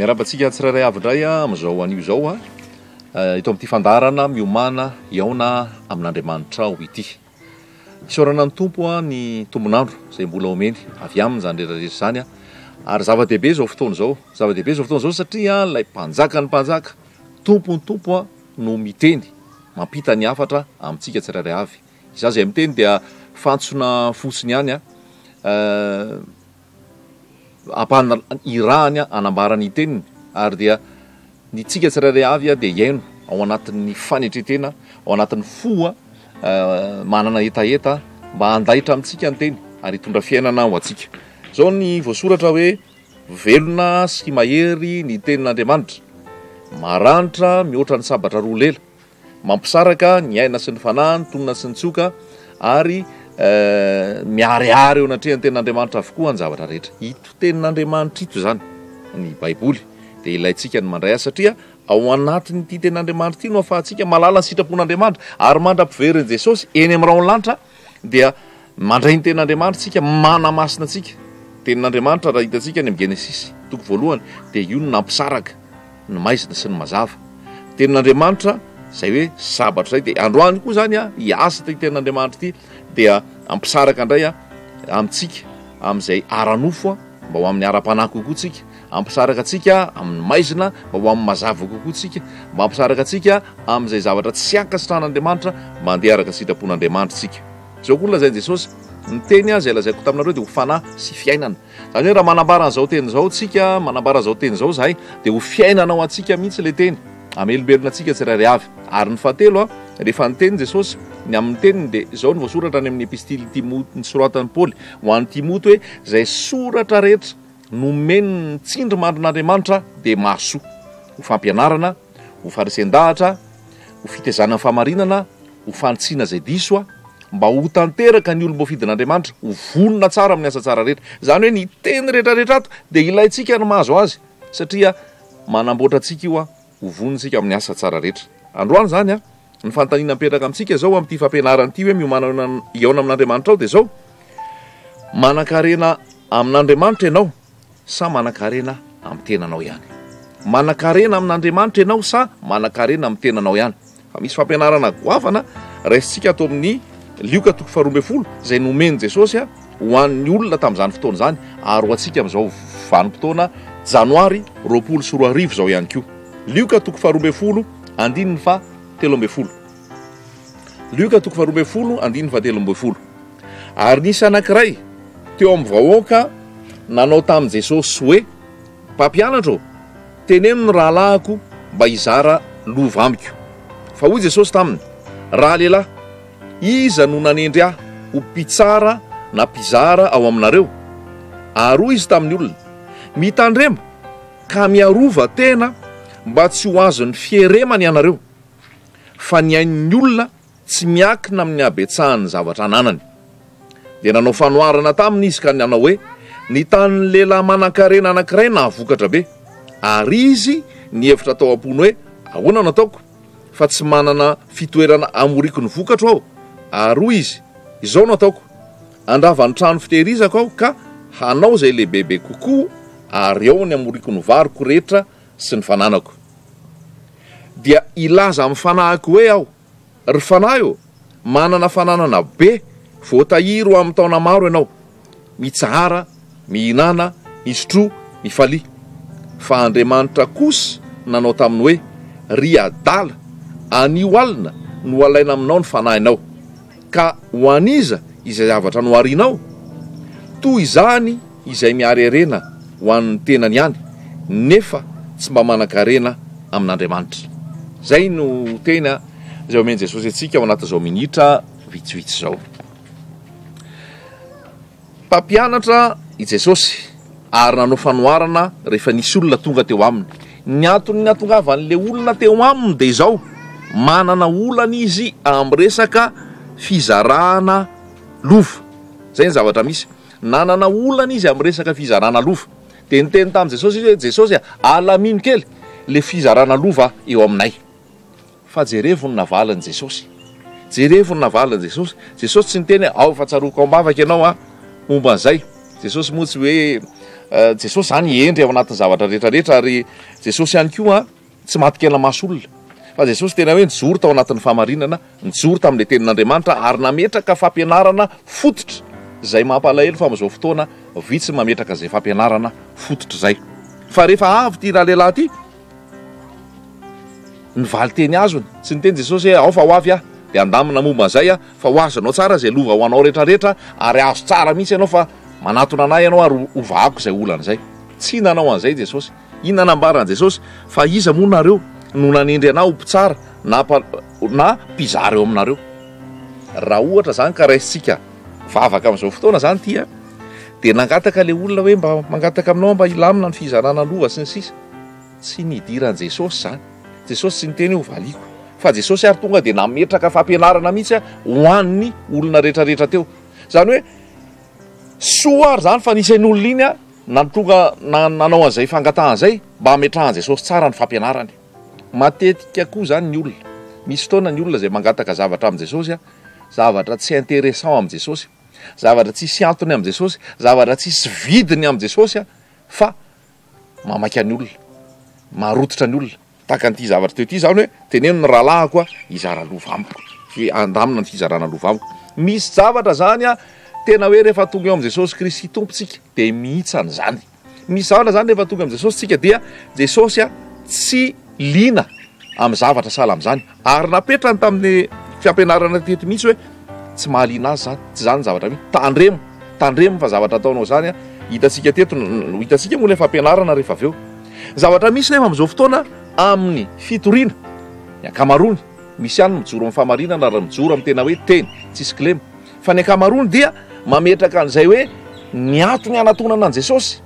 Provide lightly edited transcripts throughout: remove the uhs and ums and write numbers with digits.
miarabantsika tsirairay avy indray amin'izao anio izao ito amin'ity fandarana miomana iaona amin'Andriamanitra ho ity. Isaorana ny tompo ny tombonandro izay mbola omeny avy aminy zany rehetrarehetra zany ary zava-dehibe izao fotoana izao, zava-dehibe izao fotoana izao satria ilay mpanjaka ny mpanjaka, tompony tompo no miteny mampita ny hafatra amintsika tsirairay avy. Iza izay miteny dia fantsona fotsiny ihany ampahana irahany anambarany teniny ary dia ny tsika tsirairay avy dia iaino ao anatin'ny fanetretena, ao anatin'ny fo manana etaeta mba handaitra amintsika ny teny ary hitondra fiainana ho antsika. Zao ny voasoratra hoe velona sy mahery ny tenin'Andriamanitra, maranitra mihoatra ny sabatra roa lela, mampisaraka ny aina sy ny fanahy, ny tonona sy ny tsoka ary miariary eo anatreha ny tenin'Andriamanitra avokoa ny zavatra rehetra. Ito tenin'Andriamanitra ito zany ny Baiboly dia ilayntsika ny mandray azy satria ao anatin'ity tenin'Andriamanitra ity no ahafahantsika malala ny sitrapon'Andriamanitra ary mandra-piverin'i Jesosy eny amin'ny raonlanitra dia mandray ny tenin'Andriamanitra tsika, mana-masina tsika. Tenin'Andriamanitra raha hitantsika any amin'ny Genesis toko voalohany dia io no nampisaraka ny maizina sy ny mazava. Tenin'Andriamanitra izay hoe sabatra izay dia androany koa zany hiasa ty tenin'Andriamanitra ity dia ampisaraka indray amintsika amin'izay aranofo mba ho amin'ny ara-panahy kokoa tsika, ampisaraka atsika amin'ny maizina mba ho amin'ny mazava kokoa tsika, mba ampisaraka atsika amin'izay zavatra tsy ankasitran'Andriamanitra mba handeha araka sitrapon'Andriamanitra tsika. Zao koa lazain'i Jesosy ny teny izay lazaiko taminareo dia ho fanahy sy fiainana. Zany hoe raha manambara an'izao teny izao tsika, manambara an'izao teny izao zahay dia ho fiainana ao antsika mihitsy ilay teny, amelombelona antsika tsirairay avy. Ary ny fahatelo rehefa niteny Jesosy ny amin'ny teniny dia izao ny voasoratra any amin'ny epistily Timoty nisoratan'i Paoly ho an'ny Timoty hoe izay soratra rehetra nomeny ny tsindry mandrin'Andriamanitra dia mahasoa, ho fampianarana, ho farisendahatra, ho fitezana famarinana, ho fanitsiana izay diso mba ho tanteraka ny olom-boafidin'Andriamanitra, ho vonona tsara amin'ny asa tsara rehetra. Zany hoe ny teny rehetrarehetra ato dia ilayntsika ny mahazo azy satria manamboatra antsika io ho vonontsika amin'ny asa tsara rehetra. Androany zany ny fanontaniana mipetraka amintsika zao amin'ity fampianarana ity hoe miomana iaona amin'Andriamanitra ao dia zao: manan-karena amin'Andriamanitra ianao sa manan-karena amin'ny tenanao ihany? Manan-karena amin'Andriamanitra ianao sa manan-karena amin'ny tenanao ihany? Fa misy fampianarana goavana raisitsika ato amin'ny Lioka toko 12 izay nomeny Jesosy ho an'ny olona tamin'izany fotoana zany ary ho antsika amin'izao vanim-potoana janoary 2024 zao ihany koa. Lioka toko 12 andininy fa 13. Lioka toko 12 andininy fa 13. Ary nisy anankiray teo amin'ny vahoaka nanao tamin'i Jesosy hoe: mpampianatra, teneno ny rahalahiko mba hizara lova amiko. Fa hoy Jesosy taminy: raha lehilahy, iza no nanendry ahy ho mpitsara na mpizara ao aminareo? Ary hoy izy tamin'ny olona: mitandrema ka miarova tena mba tsy ho azo ny fieremany ianareo, fa ny ain'ny olona tsy miakina amin'ny habetsahan'ny zavatra ananany. Dia nanao fanoharana taminy izy ka nanao hoe: ny tanin'ny lehilahy manan-karena anankiray nahavokatra be, ary izy ny hevitra tao am-pony hoe: ahoana no ataoko fa tsy manana fitoerana amoriko ny vokatro aho? Ary hoy izy: izao no ataoko, andrava ny trano fitehirizako aho ka hanao izay lehibebe kokoa, ary ao ny amoriko ny variko rehetra sy ny fananako. Dia ilaza amin'ny fanahiko hoe aho, ry fanahy manana fananana be, voatahiry ho amin'ny taona maro ianao, mitsahara, mihinana, misotro, mifalia. Fa Andriamanitra kosa nanao taminy hoe: ry adala, anio alina no alaina aminao ny fanahinao, ka ho aniza izay zavatra noharianao? Toy izany izay miarerena ho an'ny tenany ihany, nefa tsy mba manan-karena amin'Andriamanitra. Zay no tena izay omeny Jesosy antsika ao anatin'izao minitra vitsivitsy izao. Mpampianatra i Jesosy ary nanao fanoharana rehefa nisy olona tonga teo aminy. Ny antony nahatongavan'ilay olona teo aminy dia izao: manana olana izy amin'ny resaka fizarana lova. Zay ny zavatra misy, nanana olana izy amin'ny resaka fizarana lova. Dia niteny tamin'i Jesosy izy hoe: Jesosy, alamino kely le fizarana lova eo aminay. Fa jerevo ny navalany Jesosy, jerevo ny navalany Jesosy. Jesosy tsy niteny ao fa tsaroko ao ambavaka ianao momba an'izay. Jesosy moa tsy hoe Jesosy zany endry ao anatin'ny zavatra rehetrarehetra ary Jesosy ihany koa tsy matikena maso olona fa Jesosy tena hoe nijoro tao anatin'ny fahamarinana, nijoro tamin'ilay tenin'Andriamanitra ary nametraka fampianarana fototra zay mampalahelo fa amin'izao fotoana vitsy mametraka zay fampianarana fototra zay. Fa rehefa avy ty raha lehilahy ty nivaly teny azony, tsy niteny Jesosy hoe ao fa ho avy aho de andamina momba zay fa ho azonao tsara zay lova ho anao rehetrarehetra ary azo tsara mihitsy ianao fa manatona anay ianao ary ovako zay olana zay. Tsy nanao an'izay Jesosy. Inona nambarana Jesosy fa iza moa nareo no nanendry anao mpitsara na mpizara eo aminareo. Raha ohatra zany ka raisitsika vavaka amin'izao fotoana zany tia de nangataka le olona hoe mba mangataka aminao mba ilamina ny fizarana lova sy ny sisa. Tsy nidiran Jesosy zany. Jesosy tsy niteny ho valiko fa Jesosy ary tonga de nametraka fampianarana mihitsy ho an'ny olona rehetrarehetra teo. Zany hoe soa ary zany fa nisy n'olona iny natonga nanao an'izay fangatahana zay mba hametrahan Jesosy tsara ny fampianarany. Matetika koa zany ny olona, misy fotoana ny olona zay mangataka zavatra amin' Jesosy zavatra tsy intéressant amin' Jesosy, zavatra tsisy antony amin' Jesosy, zavatra tsisy vidiny amin' Jesosy fa mamaka ny olona, marototra ny olona. Tahaka an'ity zavatra teo ty zany hoe teneno ny rahalahiko izara lova amiko, andamina ny fizarana lova amiko. Misy zavatra zany tena hoe rehefa tonga eo amin' Jesosy Kristy tompontsika de mihitsana zany. Misy zavatra zany rehefa tonga amin' Jesosy tsika dia Jesosy tsy lina amin'ny zavatra sahala amin'izany ary napetrany tamin'ny fiampianarana teto mihitsy hoe tsy mahalina azy zany, tsy zany zavatra mihitsy. Tandremo fa zavatra ataonao zany hitantsika teto, hitantsika moa le fampianarana rehefa avy eo. Zavatra misy nefa amin'izao fotoana amin'ny fitoriana ny akamarony misy ihany mijoro amin'ny fahamarinana ary mijoro amin'ny tena hoe teny tsisy kilema, fa ny akamarony dia mametraka an'izay hoe ny antony anatonana an' Jesosy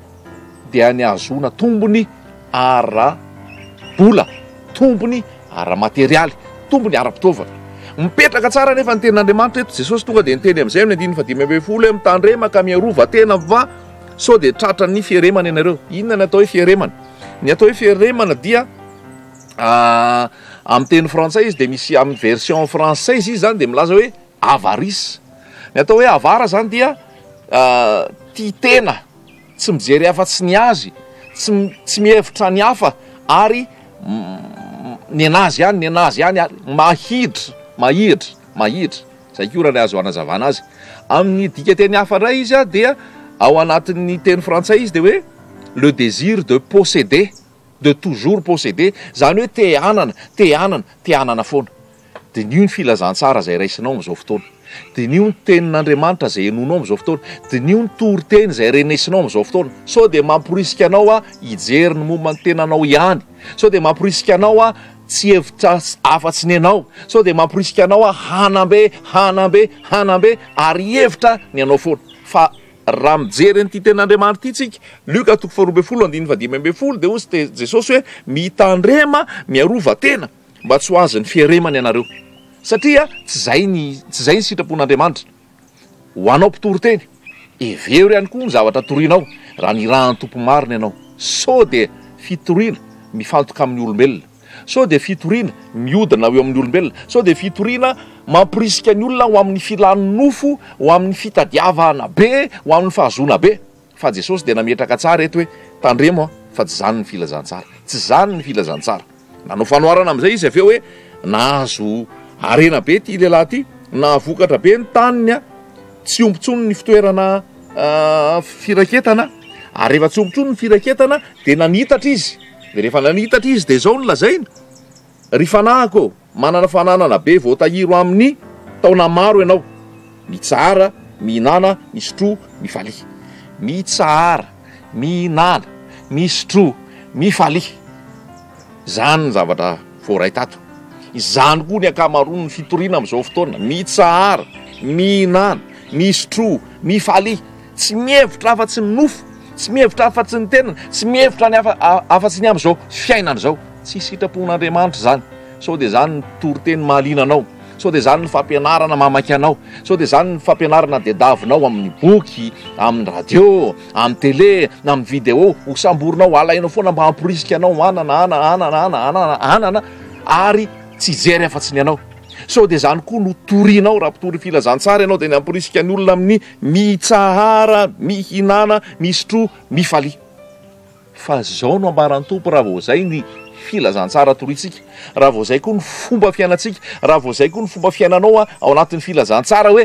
dia ny azona tombony ara-bola, tombony ara-materialy, tombony ara-pitaovana. Mipetraka tsara nefa ny tenin'Andriamanitra eto Jesosy tonga de niteny amin'izay amin'ny 9:10 hoe mitandrema ka miarova tena va sao de tratra ny fieremana ianareo. Inona ny atao hoe fieremana? Ny atao hoe fieremana dia amin'ny teny frantsay izy de misy amin'ny version française izy zany de milaza hoe avarice. Ny atao hoe avara zany dia tia tena, tsy mijery afa-tsy ny azy, tsy mihevitra ny hafa ary ny anazy ihany mahiditra zay koa raha azo anazavana azy. Amin'ny dika teny hafa ray izy dia ao anatin'ny teny frantsay izy de hoe le désir de posséder, de toujours posséder, zany hoe te hanana foana. De nio ny filazantsara zay raisinao amin'izao fotoana, de nio ny tenin'Andriamanitra zay enonao amin'izao fotoana, de nio ny toriteny zay renesinao amin'izao fotoana. Sao de mamporisika anao hijery ny momba ny tenanao ihany, sao de mamporisika anao tsy hevitra afa-tsy ny anao, sao de mamporisika anao hanambe ary hevitra ny anao foana. Fa raha mijery an'ity tenin'Andriamanitra ity tsika, Luka 4:15 de ozy Jesosy hoe mitandrema miarova tena mba tsy ho azy ny fieremana ianareo. Satria tsy zay ny sitrapon'Andriamanitra. Ho anao mpitory teny, every ihany koa ny zavatra torianao raha ny rahan'ny tompo marina ianao. Sao de fitoriana mifantoka amin'ny olombelona, sao de fitoriana miodina eo amin'ny olombelona, sao de fitoriana mamporisika ny olona ho amin'ny filan'ny nofo, ho amin'ny fitadiavana be, ho amin'ny fahazona be. Fa Jesosy de nametraka tsara eto hoe tandremo fa tsy zany ny filazantsara, tsy zany ny filazantsara. Nanao fanoharana amin'izay izy avy eo hoe nahazo arena be ty lehilahy ty, navokatra be ny taniny tsy ompontsony ny fitoerana firaketana, ary rehefa tsy ompontsony ny firaketana de nanitatra izy. De rehefa nanitatra izy de zao ny lazainy: ry fanahiko, manana fananana be voatahiro amin'ny taona maro ianao, mitsahara, mihinana, misotro, mifaly. Mitsahara, mihinana, misotro, mifaly. Zany ny zavatra voaray tato. Izany koa ny akamaroany ny fitoriana amin'izao fotoana: mitsahara, mihinana, misotro, mifaly. Tsy mihevitra afa-tsy ny nofo, tsy mihevitra afa-tsy ny tenana, tsy mihevitra ny afa-tsy ny amin'izao fiainana zao. Tsy sitrapon'Andriamanitra zany. Sao de zany ny toriteny mahaliana anao, sao de zany ny fampianarana mamaky anao, sao de zany ny fampianarana dedavinao amin'ny boky, amin'ny radio, amin'ny télé, amin'ny vidéo, ho samborinao, alainao foana mba hamporisika anao anana ary tsy jery afa-tsy ny anao. sao dia zany koa no torianao raha mpitory filazantsara ianao dia ny amporisika ny olona amin'ny mitsahara, mihinana, misotro, mifalia. Fa zao no ambaran'ny tompo raha vao zay ny filazantsara torisika, raha vao zay koa ny fomba fiainatsika, raha vao zay koa ny fomba fiainanao ao anatin'ny filazantsara hoe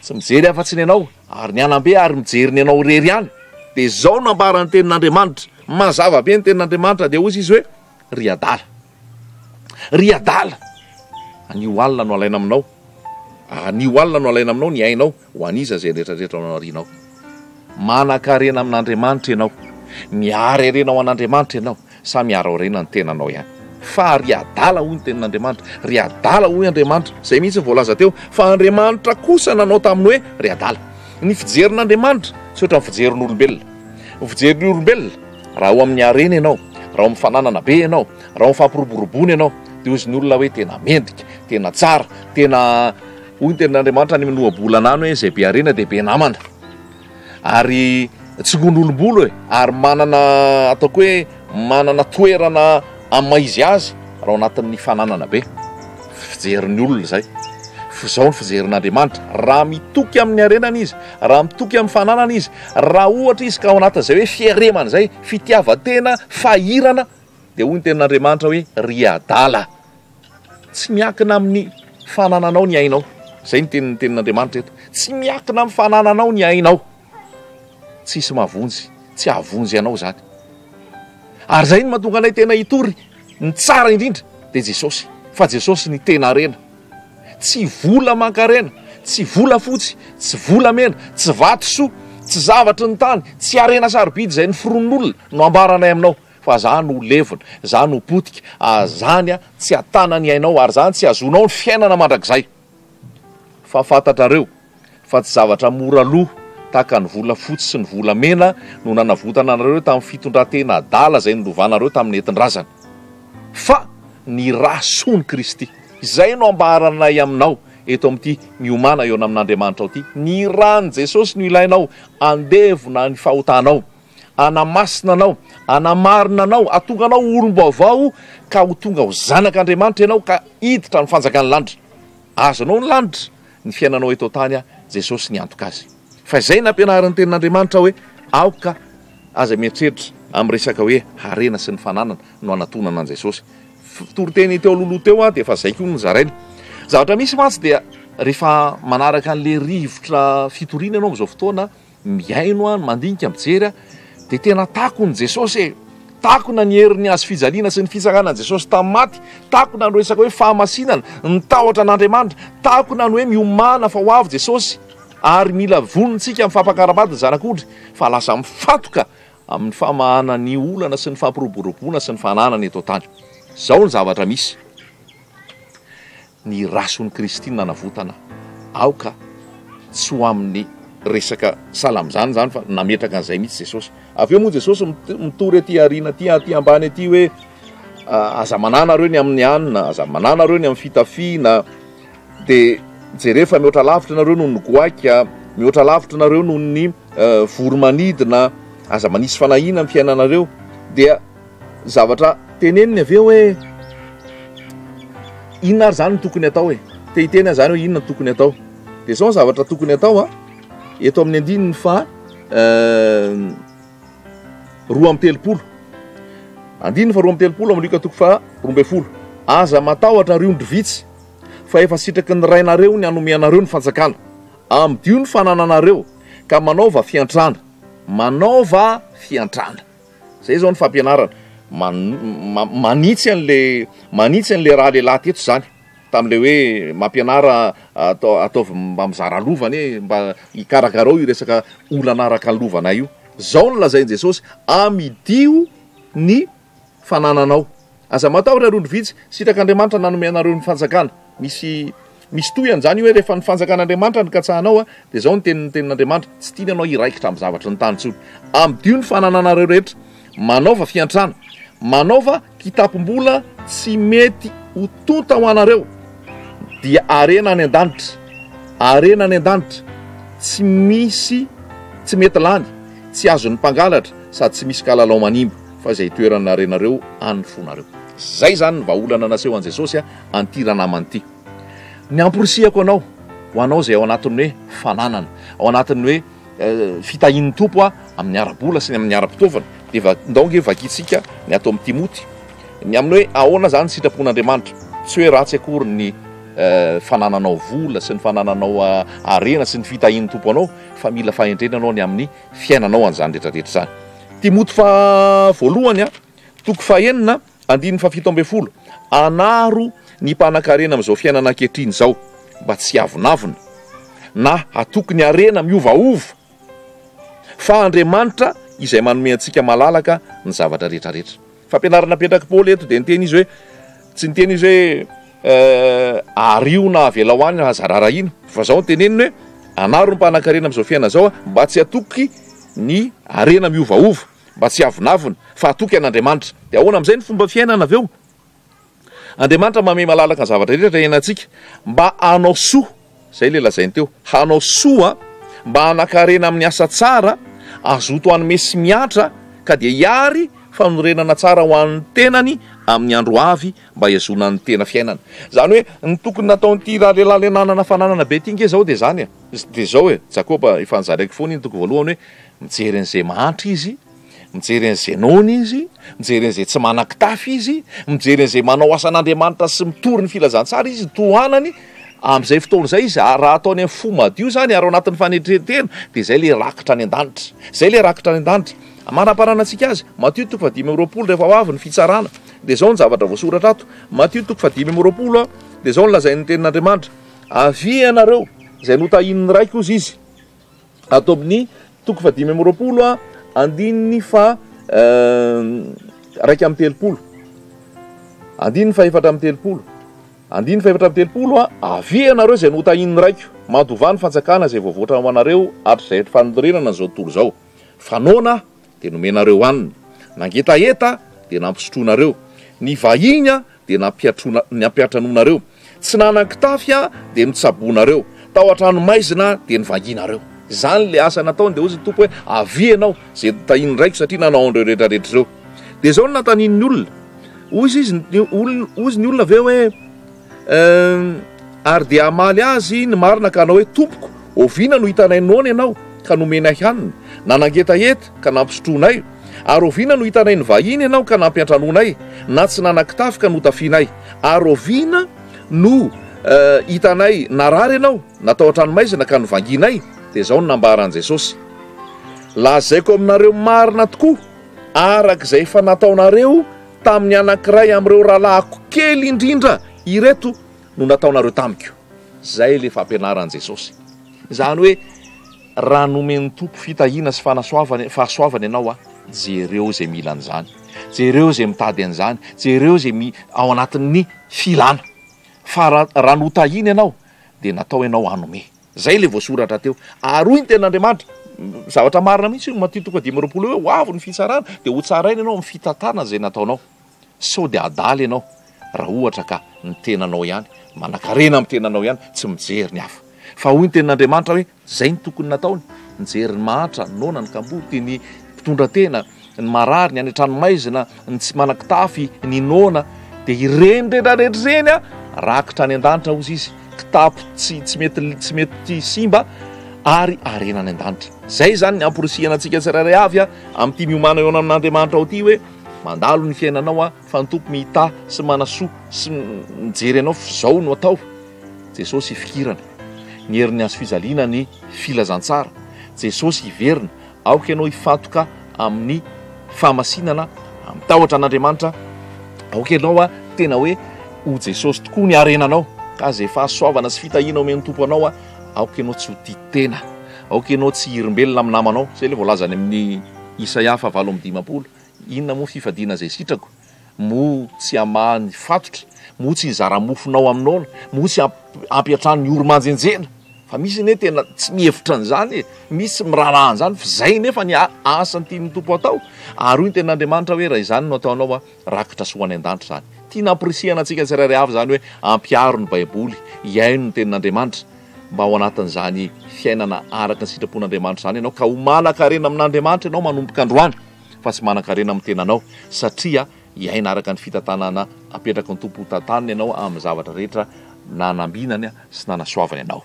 tsy mijery afa-tsy ny anao ary ny anambe ary mijery ny anao rery ihany. Dia zao no ambaran'ny tenin'Andriamanitra, mazava be ny tenin'Andriamanitra dia hozy izy hoe ry adala, ry adala, anio alina no alaina aminao, anio alina no alaina aminao ny ainao ho aniza zay rehetrarehetra ao aorianao. Manan-karena amin'Andriamanitra ianao, miara irenao an'Andriamanitra ianao, sa miara orena ny tenanao ihany. Fa ry adala hoy ny tenin'Andriamanitra, ry adala hoy Andriamanitra, zay mihitsy voalaza teo fa Andriamanitra kosa nanao taminy hoe ry adala. Ny fijerin'Andriamanitra tsy ohatra ny fijerin'olombelona. Ny fijerin'ny olombelona raha ho amin'ny arena ianao, raha ho amin'ny fananana be ianao, raha ho mifampiroboroboana ianao, dia ozy ny olona hoe tena mendrika, tena tsara, tena hoy ny tenin'Andriamanitra any amin'ny nohabolanany hoe zay be arena dia be namana. Ary tsy gon'olombolo hoe ary manana ataoko hoe manana toerana amaizy azy raha ao anatin'ny fananana be. Fijerin'ny olona zay. Zao ny fijerin'Andriamanitra. Raha mitoky amin'ny arenana izy, raha mitoky amin'ny fananana izy, raha ohatra izy ka ao anatin'izay hoe fieremana zay, fitiavan-tena, fahirana, dia hoy ny tenin'Andriamanitra hoe ry adala. Tsy miankina amin'ny fanananao ny ainao. Zay ny tenin'Andriamanitra eto. Tsy miankina amin'ny fanananao ny ainao. Tsisy mavonjy, tsy havonjy ianao zany. Ary zay no mahatonga anay tena hitory ny tsara indrindra dia Jesosy. Fa Jesosy ny tena arena. Tsy vola mankarena, tsy vola fotsy, tsy vola mena, tsy vatosoa, tsy zavatry ny tany, tsy arena sarobidy zay ny foron'olona no ambaranay aminao. Fa zany ho levona, zany ho potika, zany tsy hatana ny ainao ary zany tsy azonao ny fiainana mandrakizay. Fa fantatrareo fa tsy zavatra mora loha tahaka ny vola fotsy sy ny vola mena no nanavotana anareo tamin'ny fitondran-tena adala zay nilovanareo tamin'ny entin-drazana. Fa ny rason'i Kristy, izay no ambaranay aminao eto amin'ity miomana eo amin'Andriamanitra ao ity. Ny rany Jesosy no ilainao andevona ny fahotanao, anamasina anao, anamarina anao, atonga anao olom-baovao ka ho tonga ho zanak'Andriamanitra ianao ka hiditra ny fanjakan'ny lanitra. Azonao ny lanitra ny fiainanao eto tany Jesosy ny antoka azy. Fa izay nampianaran'ny tenin'Andriamanitra hoe aoka aza mieritreritra amin'ny resaka hoe harena sy ny fananana no anatonana an' Jesosy. Toriteny teo loloha teo dia efa zay koa ny zaraina. Zavatra misy mantsy dia rehefa manaraka an'le rivotra fitoriana ianao amin'izao fotoana, miaino mandinika mijery dia tena tako ny Jesosy, takona ny herin'ny azo fijaliana sy ny fisakana an' Jesosy tamin'ny maty, takona no resaka hoe fahamasinana, ny tahotra an'Andriamanitra, takona ny hoe miomana fa ho avy Jesosy ary mila vonintsika amin'ny fampakarabady zanak'ondry fa lasa mifatoka amin'ny famahana ny olana sy ny fampiroboroboana sy ny fananana eto tany. Zao ny zavatra misy. Ny rason'i Kristy nanavotana aoka tsy ho amin'ny resaka salamizany zany fa nametraka an'izay mihitsy Jesosy. Avy eo moa Jesosy mitory aty arina aty ambany aty hoe aza mananareo ny amin'ny anina, aza mananareo ny amin'ny fitafiana, dia jerefa mihoatra lavitra nareo noho ny goaika, mihoatra lavitra nareo noho ny voromanidina, aza manisy fanahina amin'ny fiainanareo. Dia zavatra teneniny avy eo hoe inona ary zany no tokony atao hoe tehitena zany hoe inona no tokony atao. Dia zao zavatra tokony atao eto amin'ny andininy fa 2:30. Andininy fa 2:30 amin'ny Luka 12:20. Aza matahotra riondry vitsy fa efa sitraky ny rainareo ny anomeanareo ny fanjakana. Amdio ny fanananareo ka manaova fiantrana. Manaova fiantrana. Zay zao ny fampianarana. Manitsy an'le raha lehilahy teto zany tamin'le hoe mampianara ataovy mba mizara lovany mba hikarakarao io resaka olana araka ny lovana io. Zao no lazain'i Jesosy, amidio ny fanananao. Aza matahotra rondry vitsy, sitrak'Andriamanitra nanomeanareo ny fanjakana. Misy toyany zany hoe rehefa ny fanjakan'Andriamanitra ny katsahanao dia zao ny tenin'Andriamanitra, tsy tiany anao hiraikitra amin'ny zavatra ny tany tsony. Amidio ny fanananareo rehetra, manaova fiantrana, manaova kitapom-bola tsy mety ho tonta ho anareo, dia arena any an-danitra, arena any an-danitra tsy mety lany, tsy azon'ny mpangalatra sady tsy misy kalalao manimba fa zay toerana arenareo any fonareo. Zay zany ny vahaolana naseho an' Jesosy an'ity ranamany ity. ny amporisihako anao ho anao zay ao anatin'ny hoe fananana, ao anatin'ny hoe fitahin'ny tompo amin'ny ara-bola sy ny amin'ny ara-pitaovana. Dia ndaonge vakitsika ny atao amin'ny Timoty ny amin'ny hoe ahoana zany sitrapon'Andriamanitra, tsy hoe ratsy akory ny fanananao vola sy ny fanananao arena sy ny fitahin'ny tompo anao, fa mila fahendrenanao ny amin'ny fiainanao an'izany rehetrarehetra zany. Timoty voalohany toko fahenina andininy fafito ambin'ny folo, anaro ny mpanan-karena amin'izao fiainana ankehitriny zao mba tsy avonavona na hatoky ny arena miovaova, fa Andriamanitra izay manome antsika malalaka ny zavatra rehetrarehetra. Fampianarana petraky Paoly eto dia niteny izy hoe, tsy niteny izy hoe ariona avela ho any azarara ino, fa zao ny teneniny hoe anaro ny mpanan-karena amin'izao fiainana zao mba tsy hatoky ny arena miovaova, mba tsy avonavona, fa hatoky an'Andriamanitra. Dia ahoana amin'izay ny fomba fiainana avy eo? Andriamanitra manome malalaka ny zavatra rehetra iainantsika mba hanao soa, zay le lazainy teo, hanao soa mba hanan-karena amin'ny asa tsara, azoto hanome sy miatra ka dia hiary fanorenana tsara ho an'ny tenany amin'ny andro avy mba hiazona ny tena fiainana. Zany hoe ny tokony nataon'ity raha lehilahy lenanana fananana be ty nge zao dia zany dia zao Jakoba efa nizaraiko foana iny toko voalohany hoe mijery an'izay mahantra izy, mijery an'izay nona izy, mijery an'izay tsy manan-kitafy izy, mijery an'izay manao asan'Andriamanitra sy mitory ny filazantsara izy, tohanany amin'izay fotoana izay izy, raha ataony amin'ny fo madio zany ary ao anatin'ny fanetretena, dia zay le rakitra any an-danitra, zay le rakitra any an-danitra. Manam-parana antsika azy, Matthieu toko 5:20 rehefa ho avy ny fitsarana, dia zao ny zavatra voasoratra ato. Matthieu toko 5:20 dia zao ny lazain'ny tenin'Andriamanitra, avia anareo izay notahin'ny raiko ozy izy, ato amin'ny toko 5:20 andininy fa raika amby telopolo, andininy fa efatra amby telopolo, andininy fa efatra amby telopolo avia anareo izay notahin'ny raiko, mandovany fanjakana izay voavoatra ho anareo hatr'izay fanorenana zao tontolo zao. Fanona dia nomenareo hanina, nangetaheta dia nampisotroanareo, ny vahiny dia nampiatranonareo, tsy nanan-kitafy dia nitsaboanareo, tao an-tranomaizina dia nivanginareo. Zany le asa nataony dia ozy tompo hoe avianao zay tahin'ny raiko satria nanao andreo rehetrarehetra zao. Dia zao no natanin'ny olona, ozy ny olona aveo hoe ary dia amaly azy ny marina ka anao hoe tompoko, oviana no hitanay noana ianao ka nomenay hanina, nanangetaheta ka nampisotroanay, ary oviana no hitanay ny vahiny ianao ka nampiantranonay, na tsy nanan-kitafy ka notafianay, ary oviana no hitanay narary ianao, natao an-tranomaizina ka novanginay. Dia zao no nambaran'i Jesosy, lazaiko aminareo marina tokoa arak'izay efa nataonareo tamin'ny anankiray amin'ireo rahalahiko kely indrindra ireto no nataonareo tamiko. Zay le fampianaran'i Jesosy. Zany hoe raha nomen'ny tompo fitahiana sy fahasoavana ianao jereo zay mila an'izany, jereo zay mitady an'izany, jereo zay ao anatin'ny filana. Fa raha notahina ianao dia natao ianao hanome. Zay le voasoratra teo. Ary hoy ny ten'Andriamanitra, zavatra marina mihitsy io Matthieu 5:20 hoe ho avy ny fitsarana dia ho tsaraina ianao amin'ny fitatana zay nataonao. Sao dia adaly ianao raha ohatra ka ny tenanao ihany, manan-karena amin'ny tenanao ihany, tsy mijery ny hafa. Fa hoy ny tenin'Andriamanitra hoe zay ny tokony nataony, mijery ny mahatra, ny nona, ny kamboty, ny mpitondra tena, ny marary, ny any an-tranomaizina, ny tsy manan-kitafy, ny nona, dia ireny rehetrarehetra ireny rakitra any an-danitra ozy izy, kitapo tsy mety simba ary arena any an-danitra. Zay zany ny amporisihana antsika tsirairay avy amin'ity miomana eo amin'Andriamanitra ao ity hoe mandalo ny fiainanao fa ny tompo mihita sy manasoa sy mijery anao zao no atao. Jesosy ifikirana, ny herin'ny azo fijaliana ny filazantsara. Jesosy iverina, aoka ianao hifantoka amin'ny fahamasinana, amin'ny tahotra an'Andriamanitra, aoka ianao tena hoe ho Jesosy tokoa ny arenanao, ka zay fahasoavana sy fitahiana omen'ny tompo anao aoka ianao tsy ho tia tena, aoka ianao tsy hirim-belona amin'ny namanao. Zay le voalazany amin'ny Isaia 9:20, inona moa fifadiana zay sitrako, mo tsy hamahany fatotra, mo tsy hizara-mofonao aminao, mo tsy ampiatrano ny oro-manjenjena. Fa misy ne tena tsy mihevitra an'izany, misy miraharaha an'izany, fa zay nefa ny asany tian'ny tompo atao. Ary hoy ny ten'Andriamanitra hoe raha izany no ataonao rakitra soa any an-danitra zany. Tia namporisihana antsika tsirairay avy zany hoe ampiaro ny baiboly, iaino ny tenin'Andriamanitra mba ao anatin'izany fiainana araka ny sitrapon'Andriamanitra zany ianao, ka ho manan-karena amin'Andriamanitra ianao manomboka androany, fa tsy manan-karena amin'ny tenanao, satria iaina araka ny fitantanana apetraka ny tompo tantaniny ianao amin'ny zavatra rehetra nanambinany sy nanasoavany anao.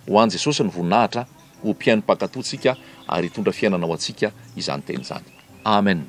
Ho an' Jesosy ny voninahitra ho mpiaino mpankatoantsika ary hitondra fiainana ho antsika izany teny izany. Amen.